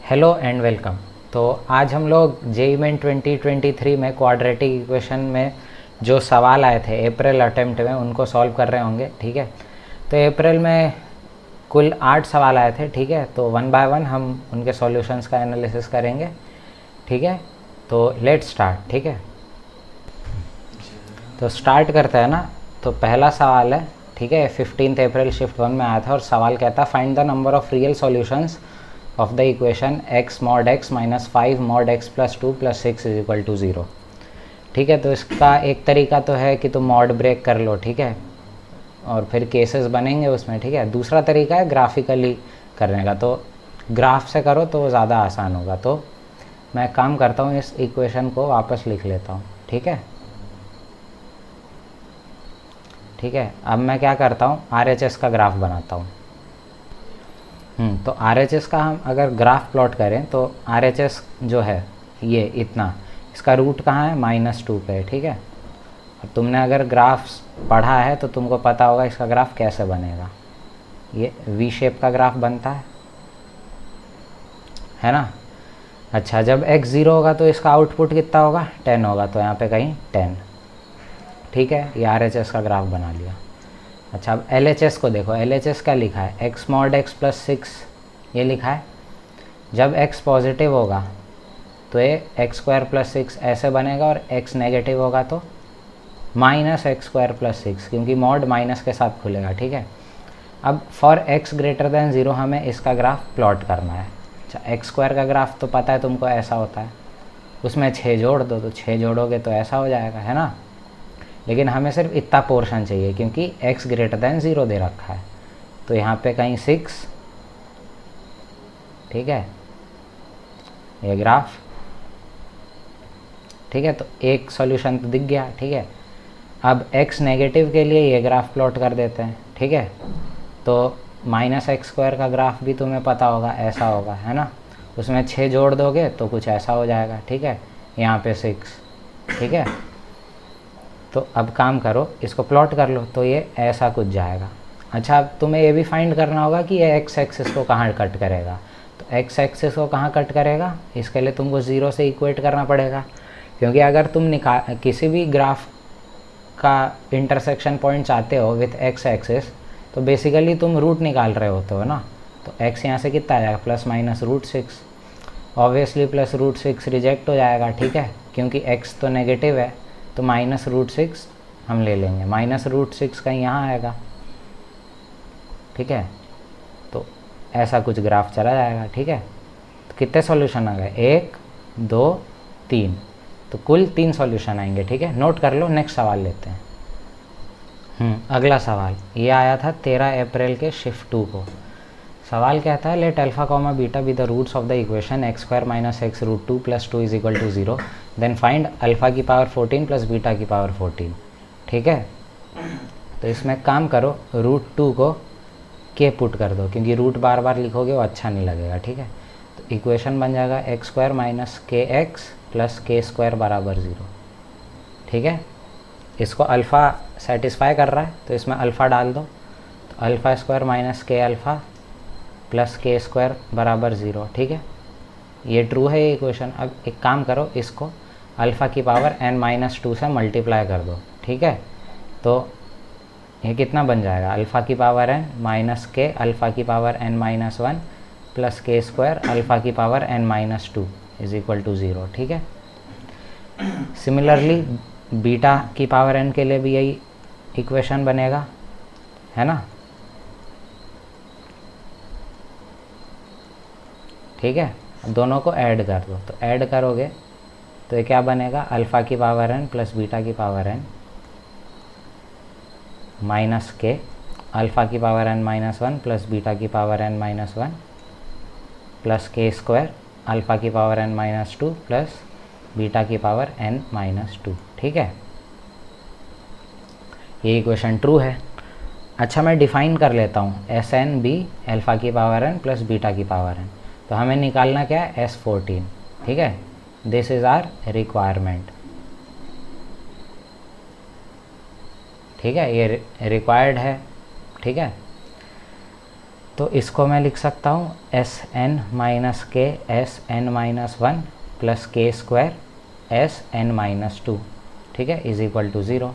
Hello and welcome. तो आज हम लोग जेईई मेन 2023 में क्वाड्रेटिक इक्वेशन में जो सवाल आए थे अप्रैल अटेम्प्ट में उनको सॉल्व कर रहे होंगे। ठीक है, तो अप्रैल में कुल 8 सवाल आए थे। ठीक है, तो वन बाय वन हम उनके सॉल्यूशंस का एनालिसिस करेंगे। ठीक है, तो लेट्स स्टार्ट। ठीक है, तो स्टार्ट करते हैं ना। तो पहला सवाल है, ठीक है, 15 अप्रैल शिफ्ट 1 में आया था और सवाल कहता है find the number of real solutions of the equation x mod x minus 5 mod x plus 2 plus 6 is equal to 0। ठीक है, तो इसका एक तरीका तो है कि तुम मॉड ब्रेक कर लो। ठीक है, और फिर केसेस बनेंगे उसमें। ठीक है, दूसरा तरीका है ग्राफिकली करने का, तो ग्राफ से करो तो ज़्यादा आसान होगा। तो मैं काम करता हूँ, इस इक्वेशन को वापस लिख लेता हूँ। ठीक है, ठीक है, अब मैं क्या करता हूँ, RHS का ग्राफ बनाता हूँ। तो RHS का हम अगर ग्राफ प्लॉट करें तो RHS जो है ये इतना, इसका रूट कहाँ है, -2 पे। ठीक है, अब तुमने अगर ग्राफ पढ़ा है तो तुमको पता होगा इसका ग्राफ कैसे बनेगा। ये V शेप का ग्राफ बनता है ना। अच्छा, जब x 0 होगा तो इसका आउटपुट कितना होगा, 10 होगा, तो यहाँ पे कहीं 10। ठीक है, ये RHS का ग्राफ बना लिया। अच्छा, अब LHS को देखो, LHS क्या लिखा है, x mod x प्लस 6 ये लिखा है। जब x पॉजिटिव होगा तो ये एक्स स्क्वायर प्लस 6 ऐसे बनेगा, और x नेगेटिव होगा तो माइनस एक्स स्क्वायर प्लस 6, क्योंकि मॉड माइनस के साथ खुलेगा। ठीक है, अब फॉर x ग्रेटर देन 0 हमें इसका ग्राफ प्लॉट करना है। अच्छा, एक्स स्क्वायर का ग्राफ तो पता है तुमको ऐसा होता है, उसमें 6 जोड़ दो, तो 6 जोड़ोगे तो ऐसा हो जाएगा, है ना। लेकिन हमें सिर्फ इतना पोर्शन चाहिए क्योंकि x ग्रेटर देन 0 दे रखा है, तो यहाँ पे कहीं 6। ठीक है, ये ग्राफ। ठीक है, तो एक सॉल्यूशन तो दिख गया। ठीक है, अब x नेगेटिव के लिए ये ग्राफ प्लॉट कर देते हैं। ठीक है, तो माइनस एक्स स्क्वायर का ग्राफ भी तुम्हें पता होगा, ऐसा होगा, है ना। उसमें 6 जोड़ दोगे तो कुछ ऐसा हो जाएगा। ठीक है, यहाँ पे 6। ठीक है, तो अब काम करो, इसको प्लॉट कर लो तो ये ऐसा कुछ जाएगा। अच्छा, अब तुम्हें ये भी फाइंड करना होगा कि ये x एक्सिस को कहाँ कट करेगा। तो x एक्सिस को कहाँ कट करेगा, इसके लिए तुमको 0 से इक्वेट करना पड़ेगा, क्योंकि अगर तुम किसी भी ग्राफ का इंटरसेक्शन पॉइंट चाहते हो विथ x एक्सिस, तो बेसिकली तुम रूट निकाल रहे होते हो ना। तो x यहाँ से कितना आ जाएगा, plus minus √6। Obviously plus √6 reject हो जाएगा। ठीक है, क्योंकि x तो नेगेटिव है, तो -√6 हम ले लेंगे, -√6 कहीं यहाँ आएगा। ठीक है, तो ऐसा कुछ ग्राफ चला जाएगा। ठीक है, तो कितने सॉल्यूशन आ गए, 1 2 3, तो कुल 3 सॉल्यूशन आएंगे। ठीक है, नोट कर लो। नेक्स्ट सवाल लेते हैं। अगला सवाल ये आया था 13 अप्रैल के शिफ्ट 2 को। सवाल कहता है let alpha comma beta be the roots of the equation x square minus x root 2 plus 2 is equal to 0, then find alpha की पावर 14 प्लस बीटा की पावर 14। ठीक है, तो इसमें काम करो, √2 को के पुट कर दो, क्योंकि रूट बार बार लिखोगे वो अच्छा नहीं लगेगा। ठीक है, तो इक्वेशन बन जाएगा एक्स स्क्वायर माइनस के एक्स प्लस के स्क्वायर बराबर 0। ठीक है, इसको अल्फ़ा सेटिस्फाई कर रहा है तो इसमें अल्फ़ा डाल दो, तो alpha square minus k alpha plus के स्क्वायर बराबर 0। ठीक है, ये ट्रू है ये इक्वेशन। अब एक काम करो, इसको अल्फ़ा की पावर n-2 से मल्टीप्लाई कर दो। ठीक है, तो ये कितना बन जाएगा, अल्फ़ा की power n minus k alpha की पावर n-1 प्लस के स्क्वायर अल्फ़ा की power n-2 is equal to 0। ठीक है, सिमिलरली बीटा की पावर n के लिए भी यही इक्वेशन बनेगा, है ना। ठीक है, दोनों को ऐड कर दो, तो ऐड करोगे तो ये क्या बनेगा, अल्फ़ा की पावर n प्लस बीटा की power n minus k alpha की पावर n-1 प्लस बीटा की पावर n-1 प्लस के स्क्वायर अल्फ़ा की पावर n-2 प्लस बीटा की पावर n-2। ठीक है, ये इक्वेशन ट्रू है। अच्छा, मैं डिफ़ाइन कर लेता हूँ SN भी अल्फ़ा की पावर n प्लस बीटा की पावर n, तो हमें निकालना क्या है, S14। ठीक है, दिस इज़ आर रिक्वायरमेंट। ठीक है, ये रिक्वायर्ड है। ठीक है, तो इसको मैं लिख सकता हूँ S N minus K S N minus one plus के square S N minus two, ठीक है, इज इक्वल टू 0,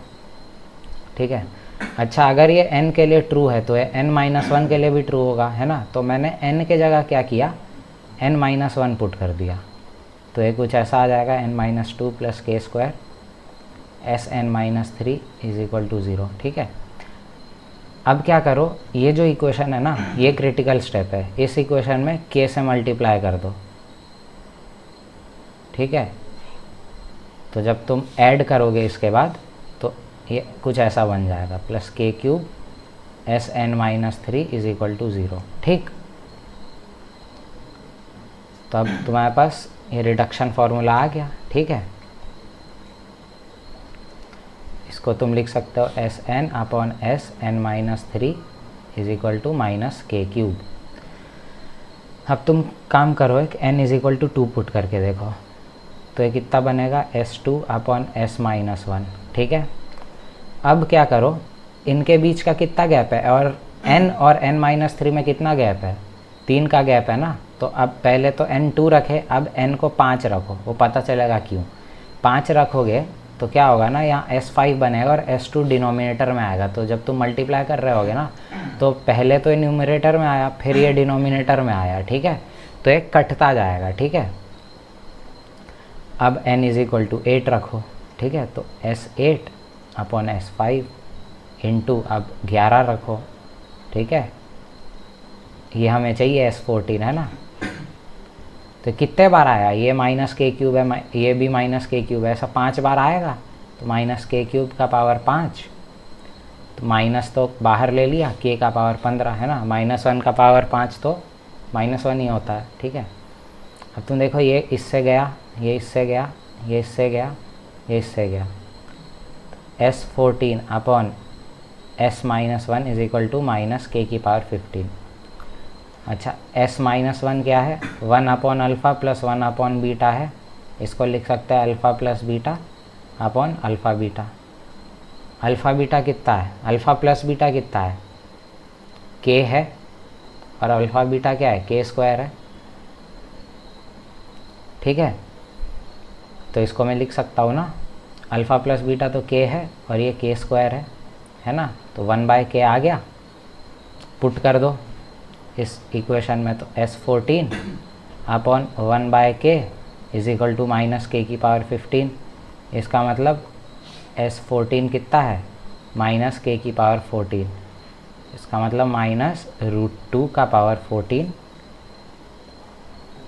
ठीक है। अच्छा, अगर ये n के लिए ट्रू है तो ये n माइनस वन के लिए भी ट्रू होगा, है ना। तो मैंने n के जगह क्या किया, n माइनस वन पुट कर दिया, तो ये कुछ ऐसा आ जाएगा n माइनस टू प्लस के square S N minus three is equal to 0, ठीक है। अब क्या करो, ये जो इक्वेशन है ना, ये क्रिटिकल स्टेप है, इस इक्वेशन में k से मल्टीप्लाई कर दो, ठीक है। तो जब तुम ऐड करोगे इसके बाद तो ये कुछ ऐसा बन जाएगा, plus k cube S N minus three is equal to 0, ठीक। तो अब तुम्हारे पास ये रिडक्शन फॉर्मूला आ गया, ठीक है। इसको तुम लिख सकते हो S N upon S N minus three is equal to minus k cube. अब तुम काम करो, एक n is equal to 2 put करके देखो, तो ये कितना बनेगा, S two upon S minus one, ठीक है। अब क्या करो, इनके बीच का कितना गैप है, और n और n माइनस थ्री में कितना गैप है, 3 का गैप है ना। तो अब पहले तो n 2 रखे, अब n को 5 रखो, वो पता चलेगा क्यों। 5 रखोगे तो क्या होगा ना, यहाँ S5 बनेगा और S2 डिनोमिनेटर में आएगा। तो जब तुम मल्टीप्लाई कर रहे होगे ना, तो पहले तो ये न्यूमरेटर में आया, फिर ये डिनोमिनेटर में आया, ठीक है। तो ये कटता जाएगा, ठीक है। अब n इज इक्वल टू 8 रखो, ठीक है। तो S8 अपॉन S5 इंटू अब 11 रखो, ठीक है। ये हमें चाहिए S14, है ना। तो कितने बार आया, ये माइनस के क्यूब है, ये भी माइनस के क्यूब है, ऐसा 5 बार आएगा। तो माइनस के क्यूब का पावर 5, तो माइनस तो बाहर ले लिया, के का पावर 15, है ना। माइनस वन का पावर 5 तो माइनस वन ही होता है, ठीक है। अब तुम देखो, ये इससे गया, ये इससे गया, ये इससे गया, ये इससे गया। S14 upon S minus one is equal to minus k की पावर 15। अच्छा, S माइनस वन क्या है, 1 upon alpha plus 1 upon beta है। इसको लिख सकते हैं alpha plus beta upon alpha beta. Alpha beta कितना है, अल्फ़ा प्लस बीटा कितना है, k है, और अल्फ़ा बीटा क्या है, k स्क्वायर है, ठीक है। तो इसको मैं लिख सकता हूँ ना, अल्फ़ा प्लस बीटा तो k है और ये k स्क्वायर है ना। तो 1/k आ गया, पुट कर दो इस इक्वेशन में। तो S14 upon 1/k is equal to minus k की पावर 15। इसका मतलब S14 कितना है, माइनस के की पावर 14। इसका मतलब माइनस √2 का पावर 14।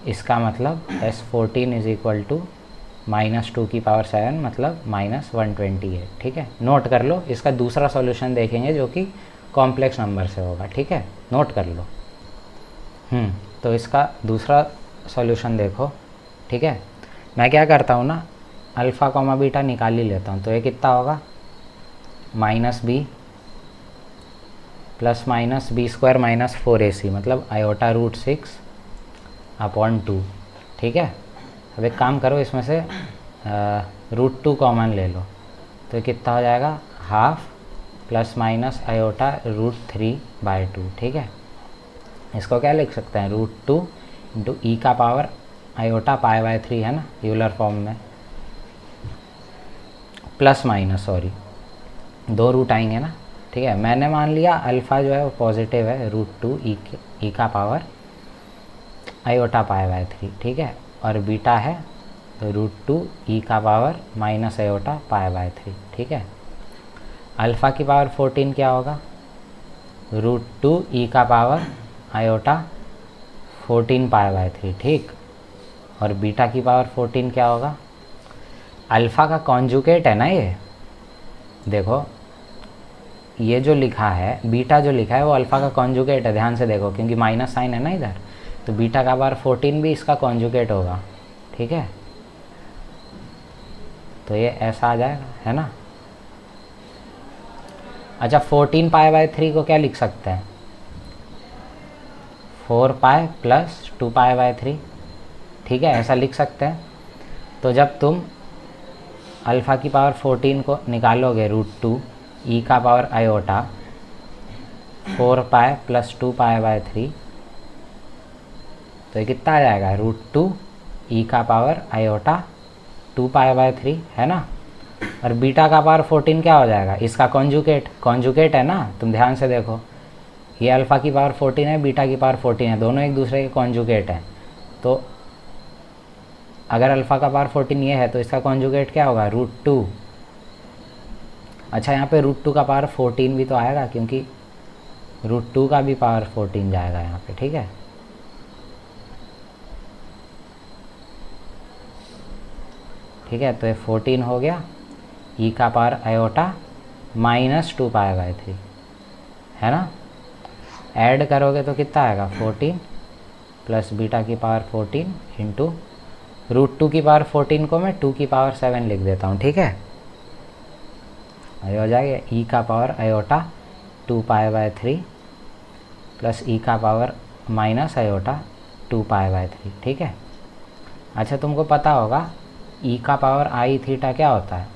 इसका मतलब S14 is equal to minus 2 की पावर 7, मतलब माइनस 128, ठीक है। नोट कर लो, इसका दूसरा सॉल्यूशन देखेंगे जो कि कॉम्प्लेक्स नंबर से होगा, ठीक है, नोट कर लो। तो इसका दूसरा सॉल्यूशन देखो, ठीक है। मैं क्या करता हूँ ना, अल्फ़ा कॉमा बीटा निकाल ही लेता हूँ। तो ये कितना होगा, minus B plus minus B square minus 4ac, मतलब आयोटा √6 अपॉन 2, ठीक है। अब एक काम करो, इसमें से √2 कॉमन ले लो, तो ये कितना हो जाएगा, हाफ प्लस माइनस आयोटा √3/2, ठीक है। इसको क्या लिख सकते हैं, √2 इंटू ई का पावर आयोटा π/3, है ना, यूलर फॉर्म में, प्लस माइनस, सॉरी 2 रूट आएंगे ना, ठीक है। मैंने मान लिया अल्फ़ा जो है वो पॉजिटिव है, √2 ई का पावर आयोटा π/3, ठीक है। और बीटा है तो √2 ई का पावर माइनस आयोटा π/3, ठीक है। अल्फ़ा की पावर 14 क्या होगा, √2 ई का पावर आयोटा 14 π/3, ठीक। और बीटा की पावर 14 क्या होगा, अल्फ़ा का कॉन्जुगेट है ना ये, देखो ये जो लिखा है, बीटा जो लिखा है वो अल्फ़ा का कॉन्जुगेट है, ध्यान से देखो, क्योंकि माइनस साइन है ना इधर, तो बीटा का पावर 14 भी इसका कॉन्जुगेट होगा, ठीक है। तो ये ऐसा आ जाएगा, है ना। अच्छा, 14 π/3 को क्या लिख सकते हैं, 4π प्लस 2π/3, ठीक है, ऐसा लिख सकते हैं। तो जब तुम अल्फ़ा की पावर 14 को निकालोगे √2 ई का power iota 4 pi plus 2 pi by 3, तो ये कितना आ जाएगा √2 ई का पावर आयोटा 2 पाई बाय 3, है ना। और बीटा का पावर 14 क्या हो जाएगा, इसका कॉन्जुगेट है ना, तुम ध्यान से देखो, ये अल्फ़ा की पावर 14 है, बीटा की पावर 14 है, दोनों एक दूसरे के कॉन्जुगेट हैं। तो अगर अल्फ़ा का पावर 14 ये है तो इसका कॉन्जुगेट क्या होगा √2। अच्छा, यहाँ पे √2 का पावर 14 भी तो आएगा, क्योंकि √2 का भी पावर 14 जाएगा यहाँ पे, ठीक है। ठीक है, तो ये 14 हो गया, ई का power iota minus 2 pi by 3, है ना। ऐड करोगे तो कितना आएगा 14 प्लस बीटा की पावर 14 इंटू √2 की पावर 14 को मैं 2 की पावर 7 लिख देता हूँ, ठीक है। ये हो जाएगा ई का power iota 2 pi by 3 plus e का power minus iota 2 pi by 3, ठीक है। अच्छा, तुमको पता होगा ई का पावर आई थीटा क्या होता है,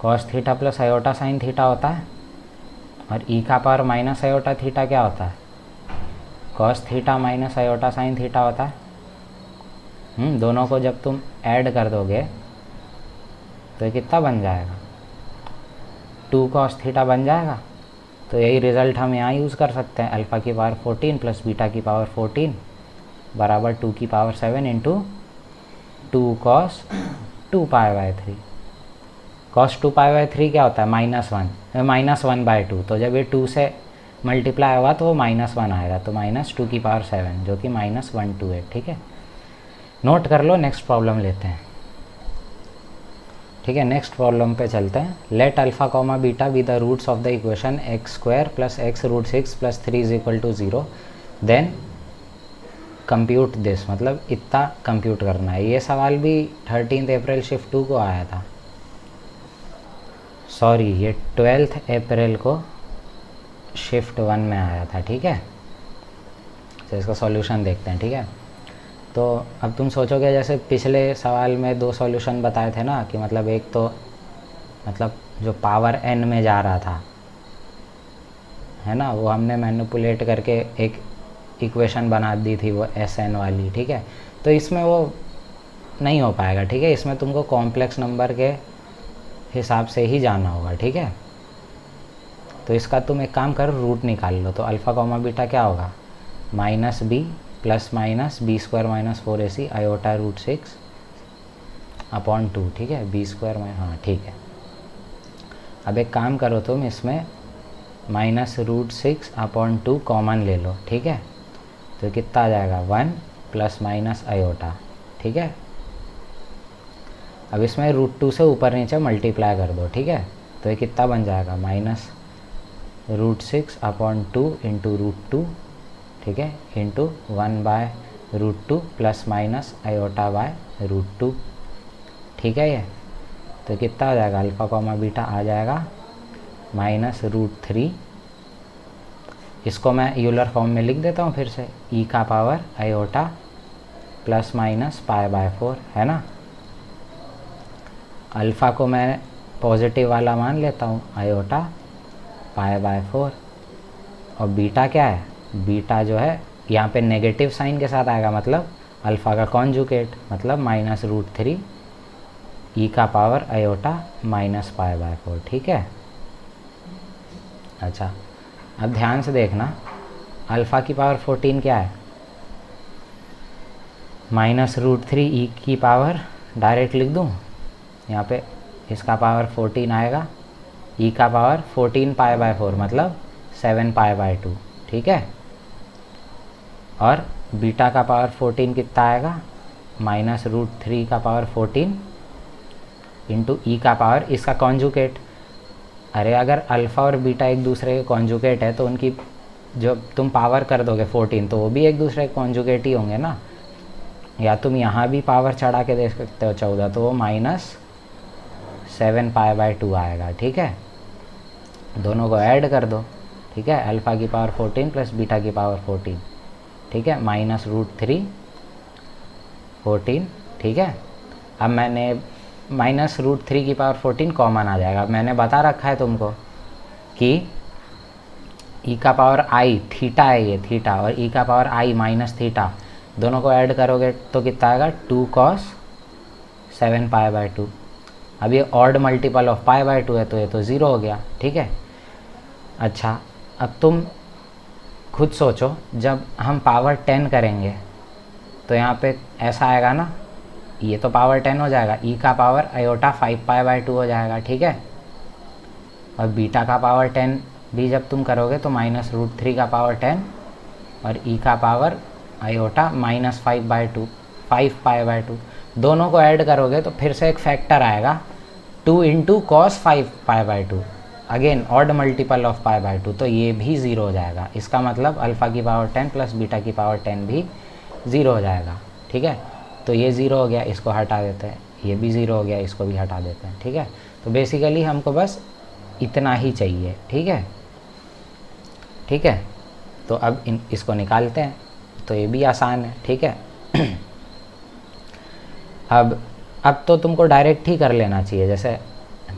cos theta plus iota sine theta होता है। और ई का पावर माइनस आयोटा थीटा क्या होता है, cos theta minus iota sine theta होता है। दोनों को जब तुम ऐड कर दोगे तो ये कितना बन जाएगा 2 कॉस थीटा बन जाएगा। तो यही रिज़ल्ट हम यहाँ यूज़ कर सकते हैं, अल्फ़ा की पावर 14 प्लस बीटा की पावर 14 बराबर 2 की power 7 into 2 cos 2 pi by 3। Cos 2 pi by 3 क्या होता है -1/2, तो जब ये 2 से मल्टीप्लाई होगा तो वो -1 आएगा, तो -2 की पावर 7 जो कि -128, ठीक है। नोट कर लो, नेक्स्ट प्रॉब्लम लेते हैं, ठीक है। नेक्स्ट प्रॉब्लम पे चलते हैं। Let alpha comma beta be the roots of the equation x² + x√6 + 3 = 0, then compute this, मतलब इतना कंप्यूट करना है। ये सवाल भी 13 अप्रैल शिफ्ट 2 को आया था, सॉरी ये 12 अप्रैल को शिफ्ट 1 में आया था, ठीक है। तो इसका सॉल्यूशन देखते हैं, ठीक है। तो अब तुम सोचोगे जैसे पिछले सवाल में 2 सॉल्यूशन बताए थे ना, कि मतलब एक तो मतलब जो पावर n में जा रहा था, है ना, वो हमने मैनिपुलेट करके एक इक्वेशन बना दी थी वो Sn वाली, ठीक है। तो इसमें वो नहीं हो पाएगा, ठीक है। इसमें तुमको कॉम्प्लेक्स नंबर के हिसाब से ही जाना होगा, ठीक है। तो इसका तुम एक काम करो, रूट निकाल लो। तो अल्फ़ा कॉमा बीटा क्या होगा -b plus minus b² - 4ac iota √6/2, ठीक है। b², हाँ ठीक है। अब एक काम करो, तुम इसमें -√6/2 कॉमन ले लो, ठीक है। तो कितना आ जाएगा 1 प्लस माइनस आयोटा, ठीक है। अब इसमें √2 से ऊपर नीचे मल्टीप्लाई कर दो, ठीक है। तो ये कितना बन जाएगा -√6/2 इंटू √2, ठीक है, into 1/√2 plus minus iota by √2, ठीक है। ये तो कितना आ जाएगा अल्फ़ा कॉमा बीटा आ जाएगा -√3, इसको मैं यूलर फॉर्म में लिख देता हूँ फिर से, ई का पावर आयोटा प्लस माइनस π/4, है ना। अल्फ़ा को मैं पॉजिटिव वाला मान लेता हूँ, आयोटा π/4, और बीटा क्या है, बीटा जो है यहाँ पे नेगेटिव साइन के साथ आएगा, मतलब अल्फ़ा का कॉन्जुगेट, मतलब -√3 ई का पावर आयोटा माइनस π/4, ठीक है। अच्छा, अब ध्यान से देखना, अल्फ़ा की पावर 14 क्या है, -√3 ई की पावर डायरेक्ट लिख दूँ यहाँ पे, इसका पावर 14 आएगा, ई का पावर 14 π/4 मतलब 7 π/2, ठीक है। और बीटा का पावर 14 कितना आएगा, -√3 का पावर 14 इंटू ई का पावर इसका कॉन्जुगेट। अरे अगर अल्फ़ा और बीटा एक दूसरे के कॉन्जुगेट है तो उनकी जो तुम पावर कर दोगे 14 तो वो भी एक दूसरे के कॉन्जुगेट ही होंगे ना। या तुम यहाँ भी पावर चढ़ा के देख सकते हो 14, तो वो -7 π/2 आएगा, ठीक है। दोनों को ऐड कर दो, ठीक है, अल्फ़ा की पावर 14 प्लस बीटा की पावर 14, ठीक है, -√3 14, ठीक है। अब मैंने -√3 की पावर 14 कॉमन आ जाएगा। अब मैंने बता रखा है तुमको कि ई का पावर आई थीटा है ये थीटा, और ई का पावर आई माइनस थीटा, दोनों को ऐड करोगे तो कितना आएगा 2 cos 7 π/2। अब ये ऑड मल्टीपल ऑफ π/2 है तो ये तो ज़ीरो हो गया, ठीक है। अच्छा, अब तुम खुद सोचो, जब हम पावर 10 करेंगे तो यहाँ पे ऐसा आएगा ना, ये तो पावर 10 हो जाएगा, ई का पावर आयोटा 5 π/2 हो जाएगा, ठीक है। और बीटा का पावर 10 भी जब तुम करोगे तो -√3 का पावर 10 और ई का पावर आयोटा -5/2 5 π/2, दोनों को ऐड करोगे तो फिर से एक फैक्टर आएगा 2 × cos 5 π/2, again odd multiple of π/2, तो ये भी ज़ीरो हो जाएगा। इसका मतलब अल्फ़ा की पावर 10 प्लस बीटा की पावर 10 भी ज़ीरो हो जाएगा, ठीक है। तो ये ज़ीरो हो गया, इसको हटा देते हैं, ये भी ज़ीरो हो गया, इसको भी हटा देते हैं, ठीक है। तो बेसिकली हमको बस इतना ही चाहिए, ठीक है, ठीक है। तो अब इसको निकालते हैं, तो ये भी आसान है, ठीक है। अब तो तुमको डायरेक्ट ही कर लेना चाहिए, जैसे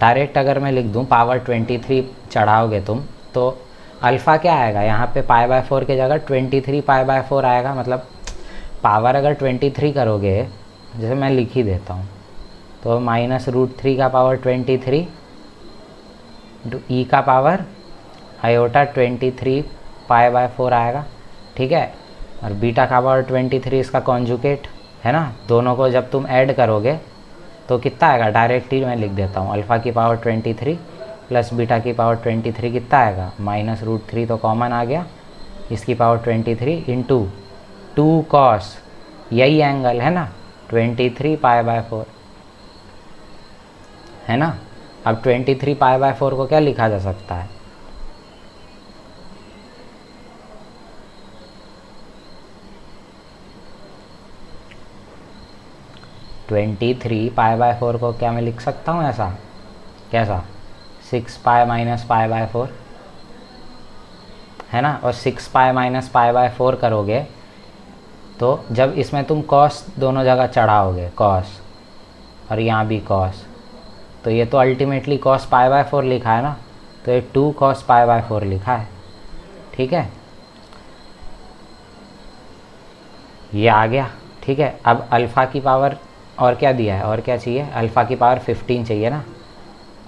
डायरेक्ट अगर मैं लिख दूं पावर 23 चढ़ाओगे तुम तो अल्फ़ा क्या आएगा यहाँ पे π/4 की जगह 23 π/4 आएगा। मतलब पावर अगर 23 करोगे, जैसे मैं लिख ही देता हूँ, तो -√3 का पावर 23 इंटू ई का पावर आयोटा 23 π/4 आएगा, ठीक है। और बीटा का पावर 23 इसका कॉन्जुगेट है ना, दोनों को जब तुम ऐड करोगे तो कितना आएगा, डायरेक्ट ही मैं लिख देता हूँ, अल्फ़ा की पावर 23 प्लस बीटा की पावर 23 कितना आएगा, -√3 तो कॉमन आ गया, इसकी पावर 23 इंटू 2 cos, यही एंगल है ना 23 π/4 है ना। अब 23 π/4 को क्या लिखा जा सकता है, (23 π/4 को क्या मैं लिख सकता हूँ ऐसा, कैसा 6π - π/4 है ना। और 6π - π/4 करोगे तो जब इसमें तुम cos दोनों जगह चढ़ाओगे cos और यहाँ भी cos, तो ये तो अल्टीमेटली cos π/4 लिखा है ना, तो ये 2 cos π/4 लिखा है, ठीक है। ये आ गया, ठीक है। अब अल्फ़ा की पावर और क्या दिया है, और क्या चाहिए, अल्फ़ा की पावर 15 चाहिए ना।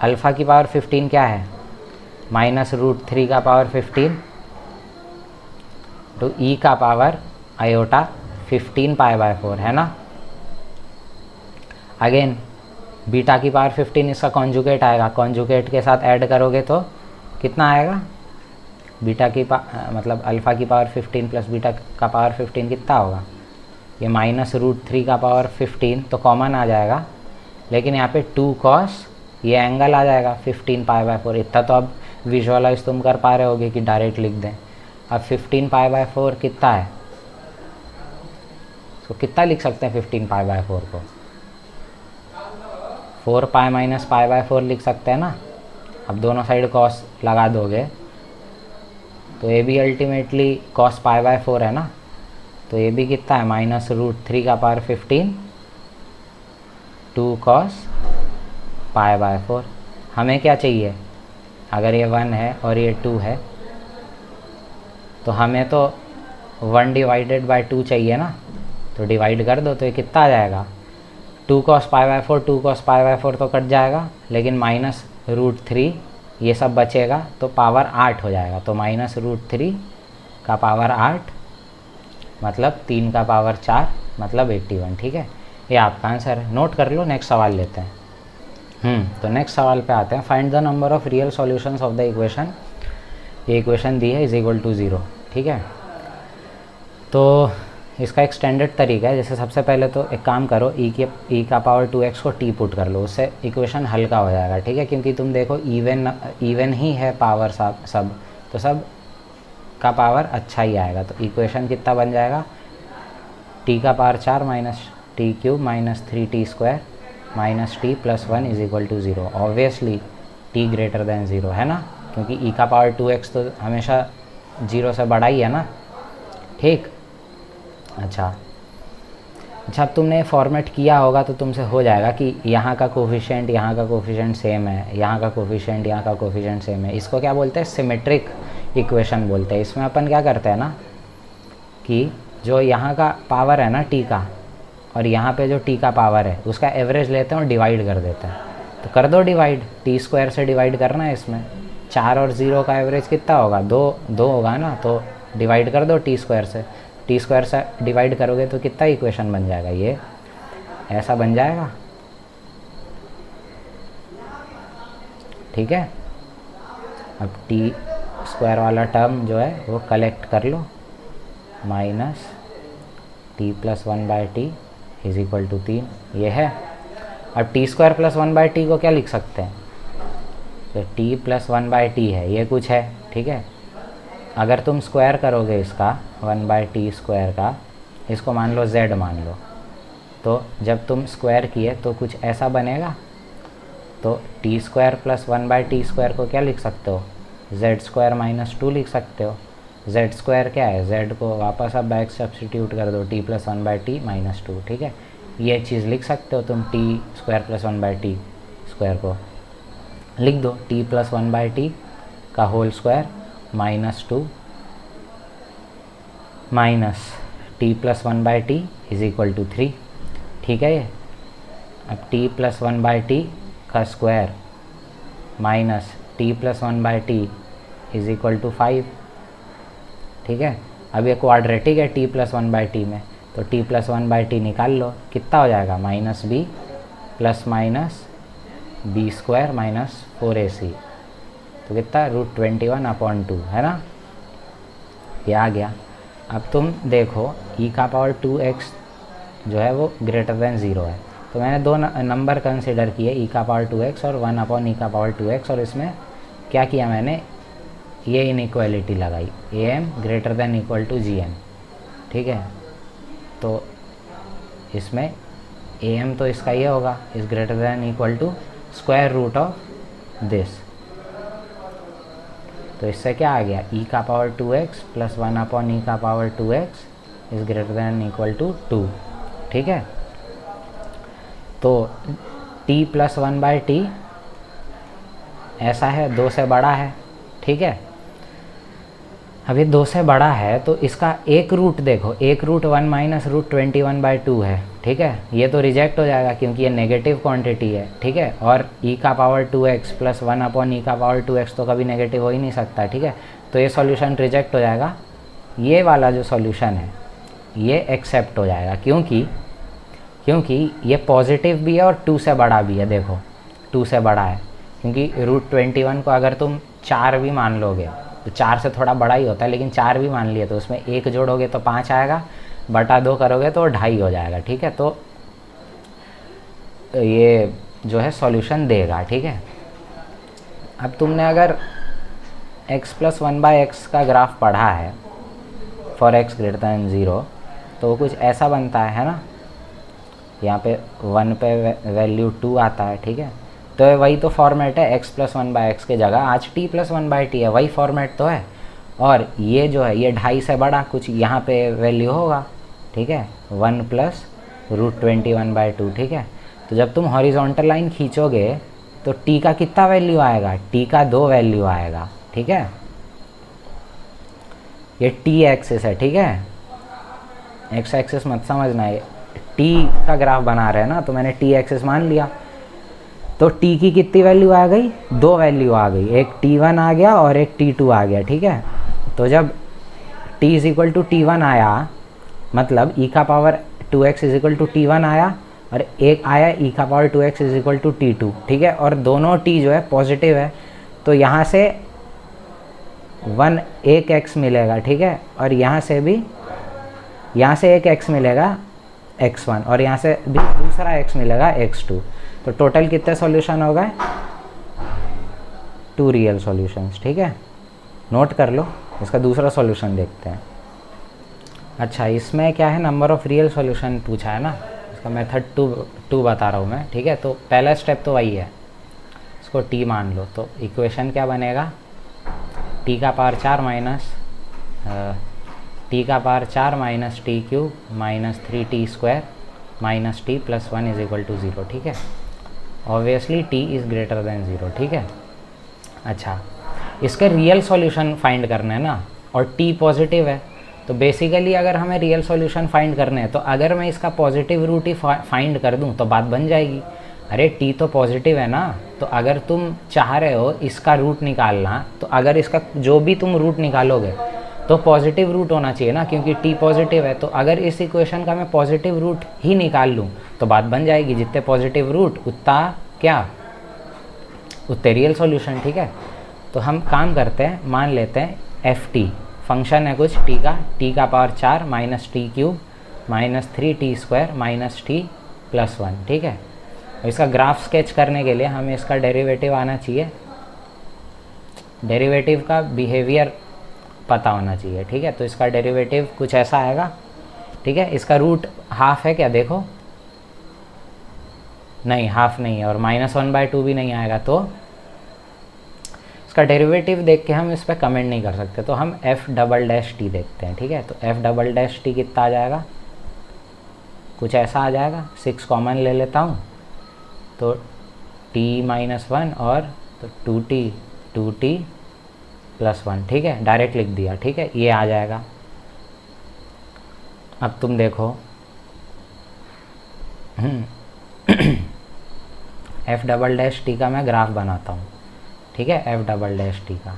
अल्फ़ा की पावर 15 क्या है, -√3 का पावर 15 तो ई का पावर आयोटा 15 π/4 है ना। अगेन बीटा की पावर 15 इसका कॉन्जुगेट आएगा, कॉन्जुगेट के साथ ऐड करोगे तो कितना आएगा, बीटा की मतलब अल्फ़ा की पावर 15 प्लस बीटा का पावर 15 कितना होगा, ये -√3 का पावर 15 तो कॉमन आ जाएगा, लेकिन यहाँ पे 2 cos, ये एंगल आ जाएगा 15 π/4। इतना तो अब विजुअलाइज तुम कर पा रहे होगे कि डायरेक्ट लिख दें। अब 15 π/4 कितना है, तो कितना लिख सकते हैं 15 π/4 को, 4π - π/4 लिख सकते हैं ना। अब दोनों साइड cos लगा दोगे तो ये भी अल्टीमेटली cos π/4 है ना, तो ये भी कितना है -√3 का पावर 15 2 cos π/4। हमें क्या चाहिए, अगर ये 1 है और ये 2 है तो हमें तो 1 / 2 चाहिए ना, तो डिवाइड कर दो तो ये कितना आ जाएगा 2 cos π/4 2 cos π/4 तो कट जाएगा, लेकिन -√3 ये सब बचेगा तो पावर 8 हो जाएगा, तो -√3 का पावर 8 मतलब 3 का पावर 4 मतलब 81, ठीक है। ये आपका आंसर है, नोट कर लो। नेक्स्ट सवाल लेते हैं। तो नेक्स्ट सवाल पे आते हैं। Find the number of real solutions of the equation, ये इक्वेशन दी है = 0, ठीक है। तो इसका एक स्टैंडर्ड तरीका है, जैसे सबसे पहले तो एक काम करो, ई का पावर 2x को t पुट कर लो, उससे इक्वेशन हल्का हो जाएगा, ठीक है। क्योंकि तुम देखो इवन ही है पावर सब तो सब का पावर अच्छा ही आएगा। तो इक्वेशन कितना बन जाएगा, t का power 4 - t³ - 3t² - t + 1 = 0। Obviously t > 0 है ना, क्योंकि e का पावर 2x तो हमेशा 0 से बड़ा ही है ना, ठीक। अच्छा, अच्छा, अब तुमने फॉर्मेट किया होगा तो तुमसे हो जाएगा कि यहाँ का कोफिशिएंट यहाँ का कोफिशिएंट सेम है, यहाँ का कोफिशिएंट यहाँ का कोफिशिएंट सेम है। इसको क्या बोलते हैं? सिमेट्रिक इक्वेशन बोलते हैं। इसमें अपन क्या करते हैं ना कि जो यहाँ का पावर है ना टी का, और यहाँ पे जो टी का पावर है उसका एवरेज लेते हैं और डिवाइड कर देते हैं। तो कर दो डिवाइड, टी स्क्वायर से डिवाइड करना है इसमें। 4 और 0 का एवरेज कितना होगा? 2 होगा ना, तो डिवाइड कर दो टी स्क्वायर से। टी स्क्वायर से डिवाइड करोगे तो कितना इक्वेशन बन जाएगा? ये ऐसा बन जाएगा, ठीक है। अब टी स्क्वायर वाला टर्म जो है वो कलेक्ट कर लो, minus T plus 1/t is equal to 3, ये है। अब टी स्क्वायर प्लस 1/t को क्या लिख सकते हैं? तो टी प्लस 1/t है, ये कुछ है, ठीक है। अगर तुम स्क्वायर करोगे इसका 1/t स्क्वायर का, इसको मान लो z मान लो, तो जब तुम स्क्वायर किए तो कुछ ऐसा बनेगा। तो T square plus 1/t square को क्या लिख सकते हो? z स्क्वायर माइनस 2 लिख सकते हो। z स्क्वायर क्या है? z को वापस अब बैक सब्सटीट्यूट कर दो, t प्लस 1/t माइनस 2, ठीक है। ये चीज़ लिख सकते हो तुम, T square plus 1/t square को लिख दो t प्लस 1/t का whole square minus 2 minus T plus 1/t is equal to 3, ठीक है। ये अब t प्लस 1/t का square minus T plus 1/t is equal to 5, ठीक है। अब ये क्वाड्रेटिक है t प्लस 1/t में, तो t प्लस 1/t निकाल लो, कितना हो जाएगा? Minus b plus minus b square minus 4ac, तो कितना? √21/2 है ना, ये आ गया। अब तुम देखो e का पावर 2x जो है वो ग्रेटर देन 0 है, तो मैंने दो नंबर कंसिडर किए, e का पावर 2x और 1/e का पावर 2x, और इसमें क्या किया मैंने? ये इनइक्वालिटी लगाई, am greater than equal to gm, ठीक है। तो इसमें am तो इसका ये होगा, is greater than equal to square root of this. तो इससे क्या आ गया? e का पावर 2x प्लस 1/e का power 2x is greater than equal to 2, ठीक है। तो t प्लस 1/t ऐसा है, 2 से बड़ा है, ठीक है। अब ये 2 से बड़ा है तो इसका एक रूट देखो, एक रूट 1 माइनस √21/2 है, ठीक है। ये तो रिजेक्ट हो जाएगा क्योंकि ये नेगेटिव क्वांटिटी है, ठीक है। और e का पावर 2x प्लस 1/e का पावर 2x तो कभी नेगेटिव हो ही नहीं सकता, ठीक है। तो ये सॉल्यूशन रिजेक्ट हो जाएगा। ये वाला जो सॉल्यूशन है ये एक्सेप्ट हो जाएगा, क्योंकि ये पॉजिटिव भी है और 2 से बड़ा भी है। देखो 2 से बड़ा है क्योंकि √21 को अगर तुम 4 भी मान लोगे तो 4 से थोड़ा बड़ा ही होता है, लेकिन 4 भी मान लिए तो उसमें 1 जोड़ोगे तो 5 आएगा, बटा 2 करोगे तो 2.5 हो जाएगा, ठीक है। तो ये जो है सॉल्यूशन देगा, ठीक है। अब तुमने अगर x प्लस 1/x का ग्राफ पढ़ा है फॉर x ग्रेटर दैन 0, तो कुछ ऐसा बनता है ना, यहाँ पे 1 पे वैल्यू 2 आता है, ठीक है। तो वही तो फॉर्मेट है, x प्लस 1/x के जगह आज t प्लस 1/t है, वही फॉर्मेट तो है। और ये जो है ये 2.5 से बड़ा कुछ यहाँ पे वैल्यू होगा, ठीक है, 1 प्लस √21/2, ठीक है। तो जब तुम हॉरिजॉन्टल लाइन खींचोगे तो t का कितना वैल्यू आएगा? t का 2 वैल्यू आएगा, ठीक है। ये t एक्सिस है, ठीक है, x एक्सिस मत समझना, है t का ग्राफ बना रहे हैं ना, तो मैंने t एक्सिस मान लिया। तो t की कितनी वैल्यू आ गई? 2 वैल्यू आ गई, एक t1 आ गया और एक t2 आ गया, ठीक है। तो जब t is equal to t1 आया, मतलब e का power 2x is equal to t1 आया, और एक आया e का power 2x is equal to t2, ठीक है। और दोनों t जो है पॉजिटिव है, तो यहाँ से एक x मिलेगा, ठीक है। और यहाँ से भी, यहाँ से एक x मिलेगा x1, और यहाँ से भी दूसरा x मिलेगा x2। तो टोटल कितने सॉल्यूशन हो गए? 2 रियल सॉल्यूशंस, ठीक है। नोट कर लो, इसका दूसरा सॉल्यूशन देखते हैं। अच्छा, इसमें क्या है, नंबर ऑफ रियल सॉल्यूशन पूछा है ना, इसका मेथड 2 बता रहा हूँ मैं, ठीक है। तो पहला स्टेप तो वही है, इसको t मान लो, तो इक्वेशन क्या बनेगा? t का power 4 minus t cube minus 3t square minus T plus one is equal to zero, ठीक है। Obviously T is greater than zero, ठीक है। अच्छा, इसके रियल सॉल्यूशन फाइंड करना है ना, और टी पॉजिटिव है, तो बेसिकली अगर हमें रियल सॉल्यूशन फाइंड करने हैं तो अगर मैं इसका पॉजिटिव रूट ही फाइंड कर दूं तो बात बन जाएगी। अरे टी तो पॉजिटिव है ना, तो अगर तुम चाह रहे हो इसका रूट निकालना, तो अगर इसका जो भी तुम रूट निकालोगे तो पॉजिटिव रूट होना चाहिए ना, क्योंकि टी पॉजिटिव है। तो अगर इस इक्वेशन का मैं पॉजिटिव रूट ही निकाल लूँ तो बात बन जाएगी, जितने पॉजिटिव रूट उतना क्या, उतने रियल सॉल्यूशन, ठीक है। तो हम काम करते हैं, मान लेते हैं एफ टी फंक्शन है कुछ टी का power 4 minus T cube minus 3t² minus T plus 1, ठीक है। इसका ग्राफ स्केच करने के लिए हमें इसका डेरिवेटिव आना चाहिए, डेरिवेटिव का बिहेवियर पता होना चाहिए, ठीक है। तो इसका डेरिवेटिव कुछ ऐसा आएगा, ठीक है। इसका रूट हाफ है क्या, देखो, नहीं हाफ नहीं है, और -1/2 भी नहीं आएगा, तो इसका डेरिवेटिव देख के हम इस पर कमेंट नहीं कर सकते, तो हम f"t देखते हैं, ठीक है। तो f"t कितना आ जाएगा, कुछ ऐसा आ जाएगा, 6 कॉमन ले लेता हूँ तो t-1 और तो 2t प्लस 1, ठीक है, डायरेक्ट लिख दिया, ठीक है, ये आ जाएगा। अब तुम देखो f"t का मैं ग्राफ बनाता हूँ, ठीक है। f"t का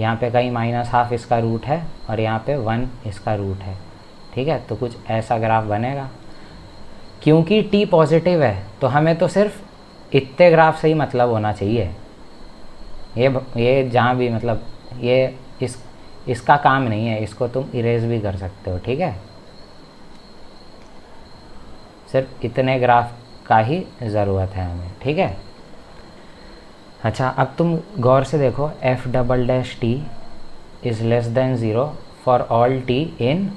यहाँ पे कहीं -12 इसका रूट है और यहाँ पे 1 इसका रूट है, ठीक है। तो कुछ ऐसा ग्राफ बनेगा। क्योंकि t पॉजिटिव है तो हमें तो सिर्फ इतने ग्राफ से ही मतलब होना चाहिए, ये जहाँ भी मतलब ये इसका काम नहीं है, इसको तुम इरेज भी कर सकते हो, ठीक है। सिर्फ इतने ग्राफ का ही ज़रूरत है हमें, ठीक है। अच्छा, अब तुम गौर से देखो, f"t is less than 0 for all t इन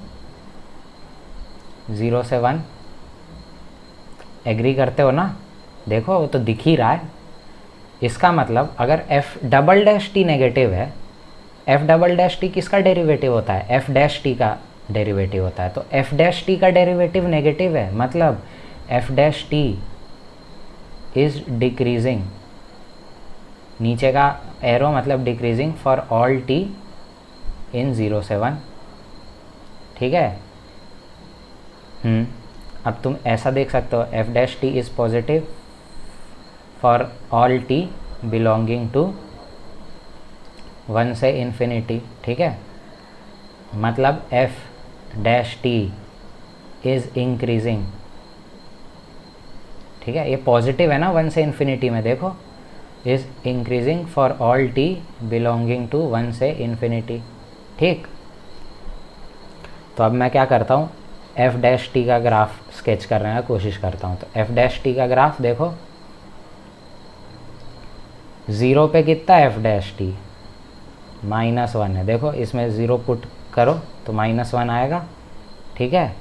0 से 1, एग्री करते हो ना, देखो वो तो दिख ही रहा है। इसका मतलब अगर f"t नेगेटिव है, f"t किसका डेरिवेटिव होता है, f' का डेरिवेटिव होता है, तो f' का डेरिवेटिव नेगेटिव है, मतलब f' इज़ डिक्रीजिंग, नीचे का एरो मतलब डिक्रीजिंग फॉर ऑल t इन 0 से 1, ठीक है। अब तुम ऐसा देख सकते हो, f' is positive for all t belonging to 1 से इन्फिनिटी, ठीक है। मतलब f' इज़ इंक्रीजिंग, ठीक है, ये पॉजिटिव है ना 1 से इन्फिनिटी में, देखो, is increasing for all t belonging to 1 से इन्फिनिटी, ठीक। तो अब मैं क्या करता हूँ, f' का ग्राफ स्केच करने का कोशिश करता हूँ। तो f' का ग्राफ देखो, 0 पे कितना f' -1 है, देखो इसमें 0 पुट करो तो -1 आएगा, ठीक है।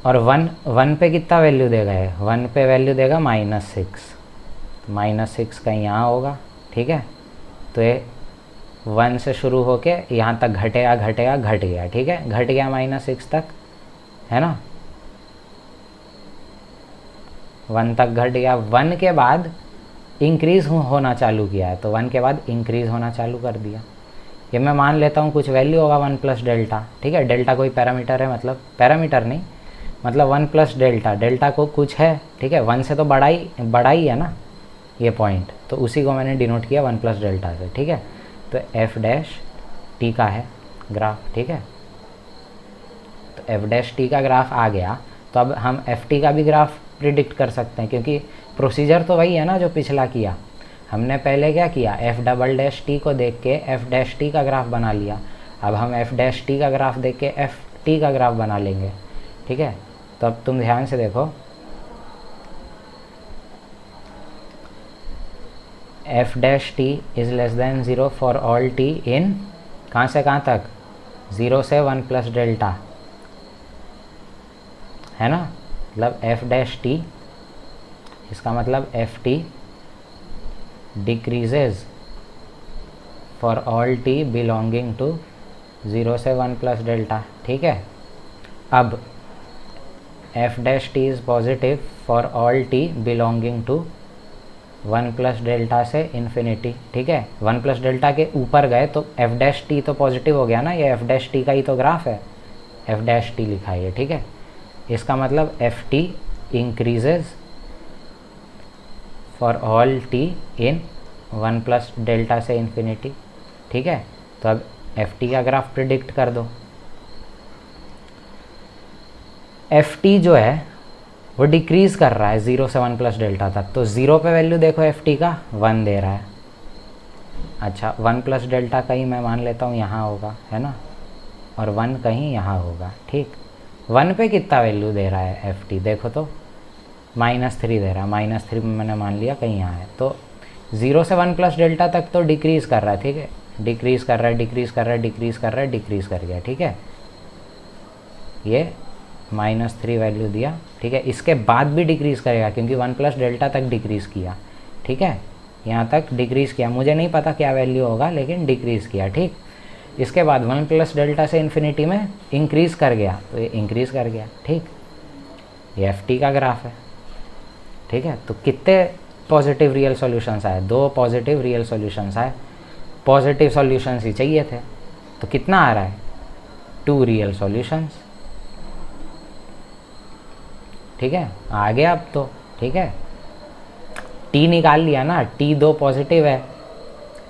और 1 पे कितना वैल्यू देगा है, 1 पे वैल्यू देगा -6, तो -6 कहीं यहाँ होगा, ठीक है। तो ये 1 से शुरू होके यहाँ तक घट गया, ठीक है, घट गया -6 तक, है ना, 1 तक घट गया। 1 के बाद इंक्रीज़ होना चालू किया है, तो 1 के बाद इंक्रीज़ होना चालू कर दिया। ये मैं मान लेता हूँ कुछ वैल्यू होगा 1 + डेल्टा, ठीक है। डेल्टा कोई पैरामीटर है, मतलब पैरामीटर नहीं, मतलब 1 + डेल्टा को कुछ है, ठीक है। 1 से तो बड़ा ही है ना ये पॉइंट, तो उसी को मैंने डिनोट किया 1 + डेल्टा से, ठीक है। तो f' का है ग्राफ, ठीक है। तो f' का ग्राफ आ गया, तो अब हम f का भी ग्राफ प्रिडिक्ट कर सकते हैं, क्योंकि प्रोसीजर तो वही है ना जो पिछला किया। हमने पहले क्या किया, f" को देख के f' का ग्राफ बना लिया। अब हम f' का ग्राफ देख के f का ग्राफ बना लेंगे, ठीक है। तो अब तुम ध्यान से देखो, f' is less than 0 for all t इन कहाँ से कहाँ तक, 0 से 1 + डेल्टा, है ना। मतलब f' इसका मतलब ft decreases for all t belonging to 0 से 1 + डेल्टा, ठीक है। अब F dash T is positive for all T belonging to 1 plus delta से इन्फिनिटी, ठीक है। 1 प्लस डेल्टा के ऊपर गए तो एफ डैश टी तो पॉजिटिव हो गया ना, ये एफ डैश टी का ही तो ग्राफ है, एफ डैश टी लिखा है ये, ठीक है। इसका मतलब F T increases for all T in 1 plus delta से इन्फिनिटी, ठीक है। तो अब एफ टी का ग्राफ प्रिडिक्ट कर दो। एफ टी जो है वो डिक्रीज कर रहा है 0 से 1 प्लस डेल्टा तक, तो 0 पे वैल्यू देखो एफ टी का 1 दे रहा है। अच्छा 1 प्लस डेल्टा कहीं मैं मान लेता हूँ यहाँ होगा, है ना, और 1 कहीं यहाँ होगा, ठीक। 1 पे कितना वैल्यू दे रहा है एफ टी, देखो तो -3 दे रहा है, -3 में मैंने मान लिया कहीं यहाँ है। तो 0 से 1 प्लस डेल्टा तक तो डिक्रीज कर रहा है, ठीक है, डिक्रीज कर रहा है, डिक्रीज कर रहा है, डिक्रीज कर रहा है, डिक्रीज कर गया, ठीक है। ये -3 वैल्यू दिया, ठीक है। इसके बाद भी डिक्रीज़ करेगा क्योंकि 1 प्लस डेल्टा तक डिक्रीज़ किया, ठीक है, यहाँ तक डिक्रीज़ किया, मुझे नहीं पता क्या वैल्यू होगा लेकिन डिक्रीज़ किया, ठीक। इसके बाद 1 प्लस डेल्टा से इन्फिनिटी में इंक्रीज़ कर गया, तो ये इंक्रीज़ कर गया, ठीक। ये एफ टी का ग्राफ है, ठीक है। तो कितने पॉजिटिव रियल सॉल्यूशंस आए, 2 पॉजिटिव रियल सॉल्यूशंस आए, पॉजिटिव सॉल्यूशंस ही चाहिए थे, तो कितना आ रहा है, 2 रियल सॉल्यूशंस, ठीक है, आ गया अब तो, ठीक है। टी निकाल लिया ना, टी 2 पॉजिटिव है,